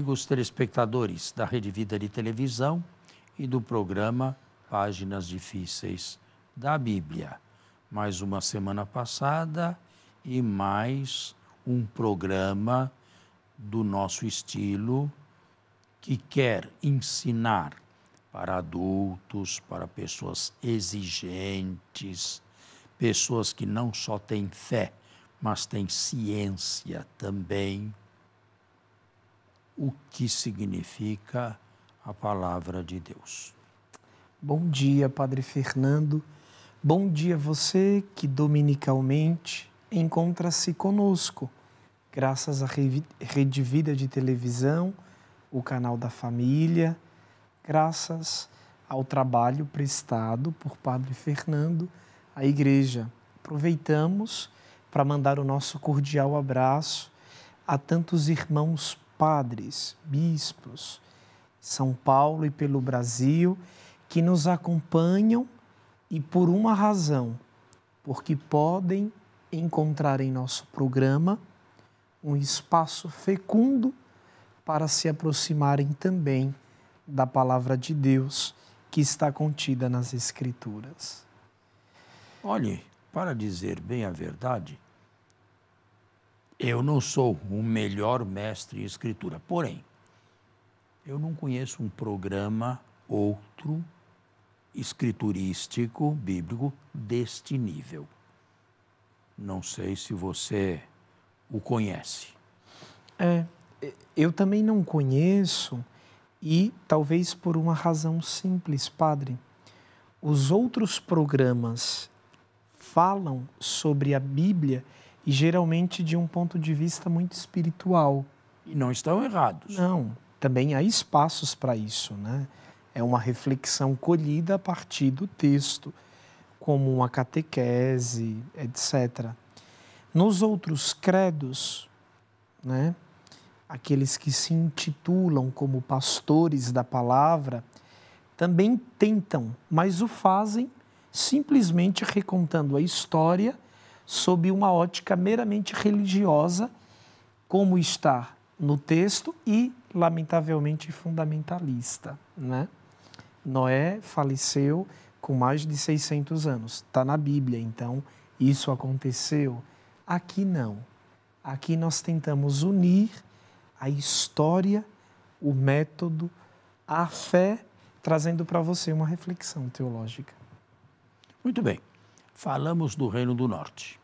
amigos telespectadores da Rede Vida de Televisão e do programa Páginas Difíceis da Bíblia. Mais uma semana passada e mais um programa do nosso estilo que quer ensinar para adultos, para pessoas exigentes, pessoas que não só têm fé, mas têm ciência também, o que significa a palavra de Deus. Bom dia, Padre Fernando. Bom dia você que dominicalmente encontra-se conosco, graças à Rede Vida de Televisão, o canal da família, graças ao trabalho prestado por Padre Fernando à Igreja. Aproveitamos para mandar o nosso cordial abraço a tantos irmãos padres, bispos, São Paulo e pelo Brasil, que nos acompanham e por uma razão, porque podem encontrar em nosso programa um espaço fecundo para se aproximarem também da palavra de Deus que está contida nas Escrituras. Olhe, para dizer bem a verdade, eu não sou o melhor mestre em escritura, porém, eu não conheço um programa outro escriturístico, bíblico, deste nível. Não sei se você o conhece. Eu também não conheço e talvez por uma razão simples, Padre. Os outros programas falam sobre a Bíblia e geralmente de um ponto de vista muito espiritual. E não estão errados. Não, também há espaços para isso, né? É uma reflexão colhida a partir do texto, como uma catequese, etc. Nos outros credos, né, aqueles que se intitulam como pastores da palavra, também tentam, mas o fazem simplesmente recontando a história sob uma ótica meramente religiosa, como está no texto e, lamentavelmente, fundamentalista, né? Noé faleceu com mais de 600 anos. Está na Bíblia, então isso aconteceu. Aqui não. Aqui nós tentamos unir a história, o método, a fé, trazendo para você uma reflexão teológica. Muito bem. Falamos do Reino do Norte.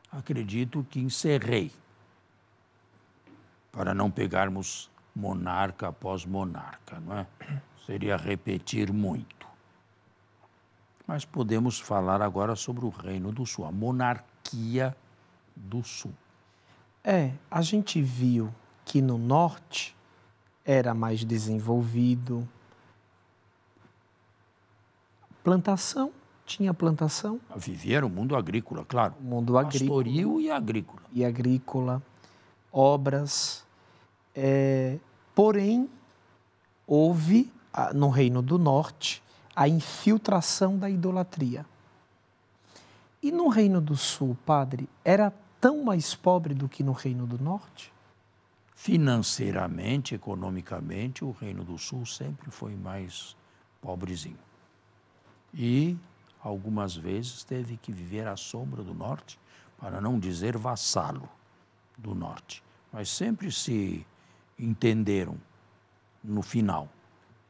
Acredito que encerrei, para não pegarmos monarca após monarca, não é? Seria repetir muito. Mas podemos falar agora sobre o Reino do Sul, a monarquia do Sul. A gente viu que no Norte era mais desenvolvido. Tinha plantação. Vivia o mundo agrícola, claro. O mundo agrícola. Pastoril e agrícola. E agrícola, obras. Porém, houve no Reino do Norte a infiltração da idolatria. E no Reino do Sul, Padre, era tão mais pobre do que no Reino do Norte? Financeiramente, economicamente, o Reino do Sul sempre foi mais pobrezinho. E algumas vezes teve que viver à sombra do Norte, para não dizer vassalo do Norte. Mas sempre se entenderam no final.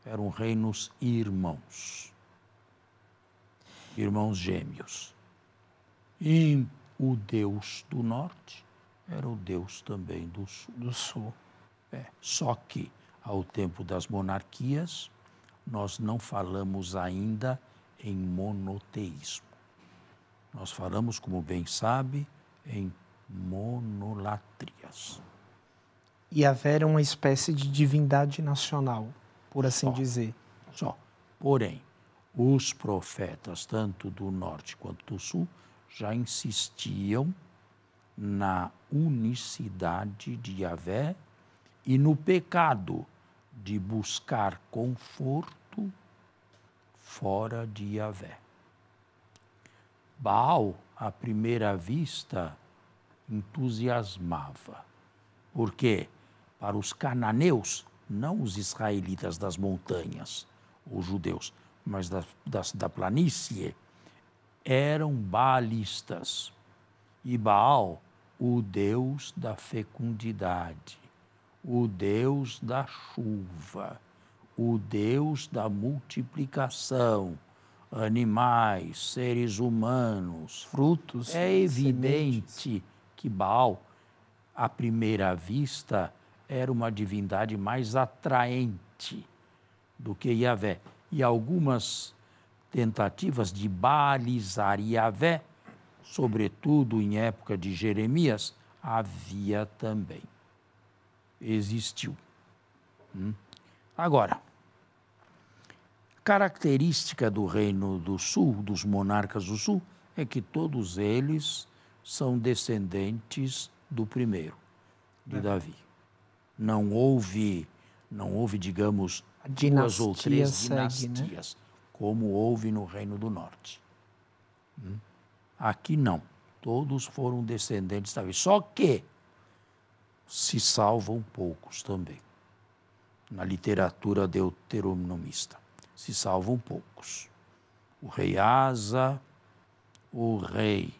Eram reinos irmãos, irmãos gêmeos. E o Deus do Norte era o Deus também do Sul. Do Sul. Só que, ao tempo das monarquias, nós não falamos ainda em monoteísmo. Nós falamos, como bem sabe, em monolatrias. E haver uma espécie de divindade nacional, por assim dizer. Porém, os profetas, tanto do Norte quanto do Sul, já insistiam na unicidade de Yahvé e no pecado de buscar conforto fora de Yahvé. Baal, à primeira vista, entusiasmava, porque para os cananeus, não os israelitas das montanhas, os judeus, mas da planície, eram baalistas. E Baal, o deus da fecundidade, o deus da chuva, o deus da multiplicação, animais, seres humanos, frutos. É evidente sementes. que Baal, à primeira vista, era uma divindade mais atraente do que Yahvé. E algumas tentativas de baalizar Yahvé, sobretudo em época de Jeremias, havia também. Existiu. Agora, característica do Reino do Sul, dos monarcas do Sul, é que todos eles são descendentes do primeiro, de Davi. Não houve, digamos, duas ou três dinastias, como houve no Reino do Norte. Aqui não. Todos foram descendentes de Davi. Só que se salvam poucos também. Na literatura deuteronomista, se salvam poucos. O rei Asa, o rei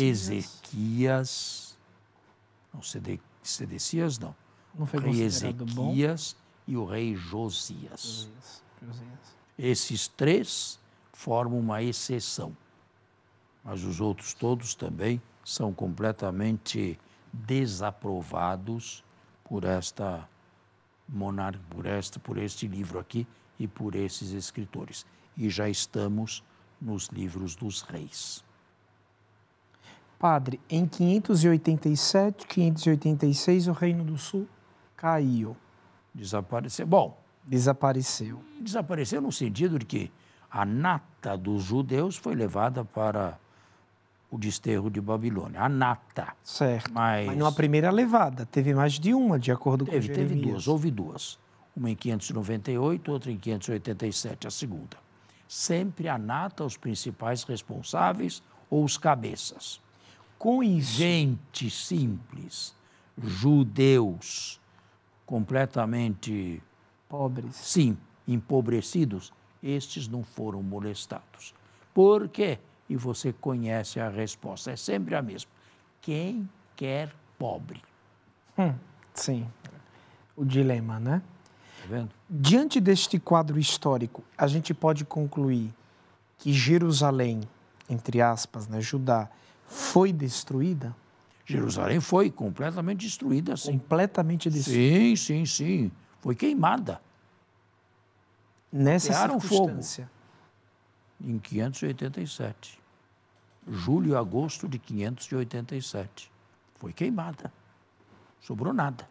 Ezequias, não, Sedecias não. Não foi o rei considerado Ezequias e o rei Josias. Esses três formam uma exceção, mas os outros todos também são completamente desaprovados por esta monarquia, por este livro aqui e por esses escritores. E já estamos nos livros dos reis. Padre, em 587, 586, o Reino do Sul caiu. Desapareceu. Bom, desapareceu. Desapareceu no sentido de que a nata dos judeus foi levada para o desterro de Babilônia. A nata. Certo. Mas numa primeira levada, teve mais de uma, de acordo com Jeremias. Teve duas, houve duas. Uma em 598, outra em 587, a segunda. Sempre a nata, os principais responsáveis ou os cabeças. Com isso, gente simples, judeus, completamente pobres. Sim, empobrecidos, estes não foram molestados. Por quê? E você conhece a resposta, é sempre a mesma. Quem quer pobre? Sim, o dilema, né? Tá vendo? Diante deste quadro histórico, a gente pode concluir que Jerusalém, entre aspas, né, Judá, foi destruída? Jerusalém foi completamente destruída, sim. Completamente destruída? Sim. Foi queimada. Nessa Pegaram circunstância. Fogo em 587. Julho e agosto de 587. Foi queimada. Sobrou nada.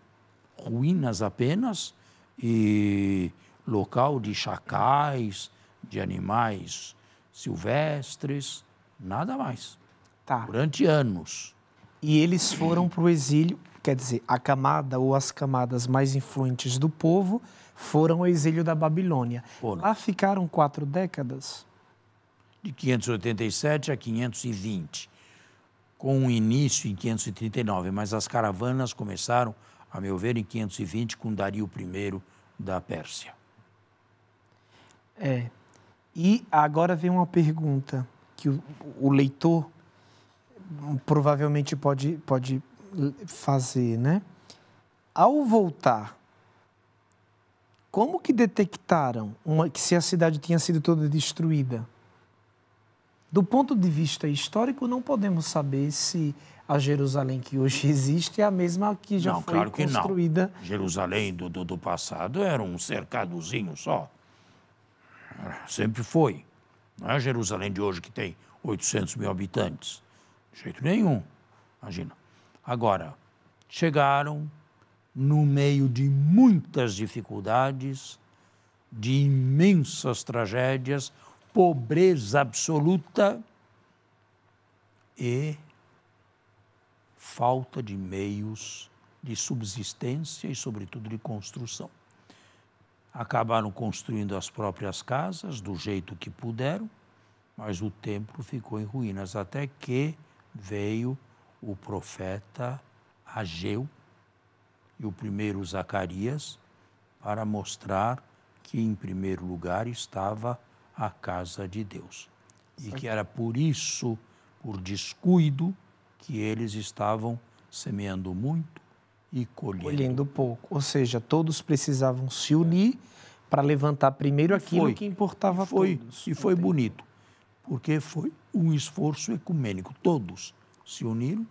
Ruínas apenas e local de chacais, de animais silvestres, nada mais. Tá. Durante anos. E eles foram para o exílio, quer dizer, a camada ou as camadas mais influentes do povo foram ao exílio da Babilônia. Foram. Lá ficaram 4 décadas. De 587 a 520, com um início em 539, mas as caravanas começaram, a meu ver, em 520, com Dario I da Pérsia. E agora vem uma pergunta que o leitor provavelmente pode fazer, né? Ao voltar, como que detectaram que se a cidade tinha sido toda destruída? Do ponto de vista histórico, não podemos saber se a Jerusalém que hoje existe é a mesma que já foi claro que construída. Não. Jerusalém do passado era um cercadozinho só. Sempre foi. Não é a Jerusalém de hoje que tem 800 mil habitantes. De jeito nenhum. Imagina. Agora, chegaram no meio de muitas dificuldades, de imensas tragédias, pobreza absoluta e falta de meios de subsistência e, sobretudo, de construção. Acabaram construindo as próprias casas do jeito que puderam, mas o templo ficou em ruínas, até que veio o profeta Ageu e o primeiro Zacarias, para mostrar que em primeiro lugar estava a casa de Deus. E que era por isso, por descuido, que eles estavam semeando muito e colhendo pouco. Ou seja, todos precisavam se unir para levantar primeiro aquilo que importava a todos. E foi bonito, porque foi um esforço ecumênico. Todos se uniram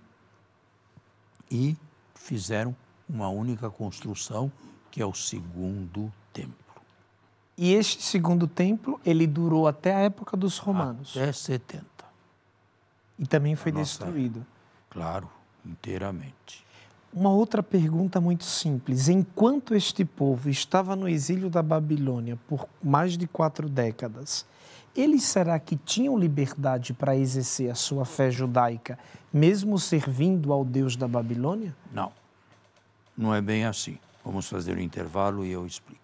e fizeram uma única construção, que é o segundo templo. E este segundo templo, ele durou até a época dos romanos. Até 70. E também foi destruído. Claro, inteiramente. Uma outra pergunta muito simples. Enquanto este povo estava no exílio da Babilônia por mais de 4 décadas, eles será que tinham liberdade para exercer a sua fé judaica, mesmo servindo ao Deus da Babilônia? Não, não é bem assim. Vamos fazer um intervalo e eu explico.